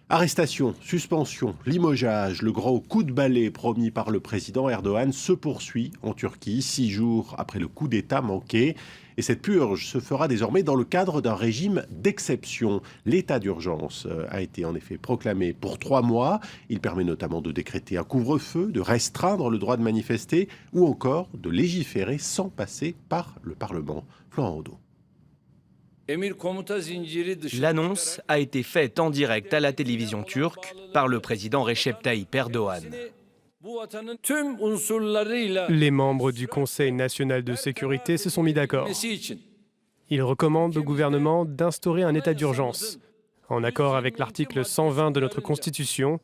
Arrestation, suspension, limogeage, le grand coup de balai promis par le président Erdogan se poursuit en Turquie, 6 jours après le coup d'État manqué. Et cette purge se fera désormais dans le cadre d'un régime d'exception. L'état d'urgence a été en effet proclamé pour 3 mois. Il permet notamment de décréter un couvre-feu, de restreindre le droit de manifester ou encore de légiférer sans passer par le Parlement. Florent Audeau. L'annonce a été faite en direct à la télévision turque par le président Recep Tayyip Erdogan. Les membres du Conseil national de sécurité se sont mis d'accord. Ils recommandent au gouvernement d'instaurer un état d'urgence, en accord avec l'article 120 de notre Constitution,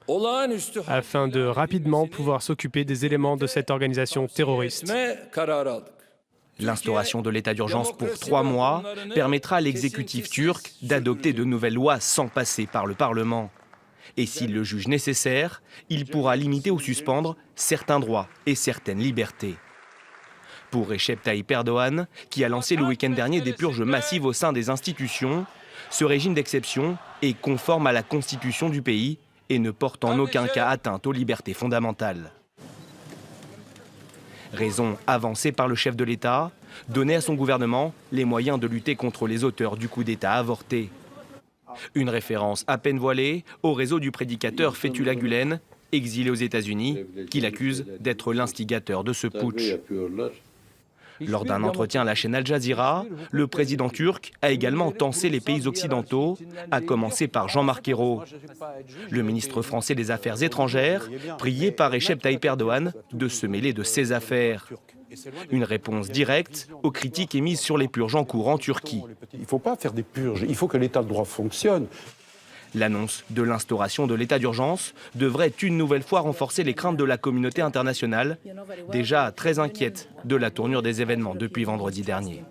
afin de rapidement pouvoir s'occuper des éléments de cette organisation terroriste. L'instauration de l'état d'urgence pour 3 mois permettra à l'exécutif turc d'adopter de nouvelles lois sans passer par le Parlement. Et s'il le juge nécessaire, il pourra limiter ou suspendre certains droits et certaines libertés. Pour Recep Tayyip Erdogan, qui a lancé le week-end dernier des purges massives au sein des institutions, ce régime d'exception est conforme à la constitution du pays et ne porte en aucun cas atteinte aux libertés fondamentales. Raison avancée par le chef de l'État, donner à son gouvernement les moyens de lutter contre les auteurs du coup d'État avorté. Une référence à peine voilée au réseau du prédicateur Fethullah Gülen, exilé aux États-Unis, qu'il accuse d'être l'instigateur de ce putsch. Lors d'un entretien à la chaîne Al Jazeera, le président turc a également tensé les pays occidentaux, à commencer par Jean-Marc Ayrault. Le ministre français des Affaires étrangères, prié par Recep Tayyip Erdogan de se mêler de ses affaires. Une réponse directe aux critiques émises sur les purges en cours en Turquie. Il ne faut pas faire des purges, il faut que l'état de droit fonctionne. L'annonce de l'instauration de l'état d'urgence devrait une nouvelle fois renforcer les craintes de la communauté internationale, déjà très inquiète de la tournure des événements depuis vendredi dernier.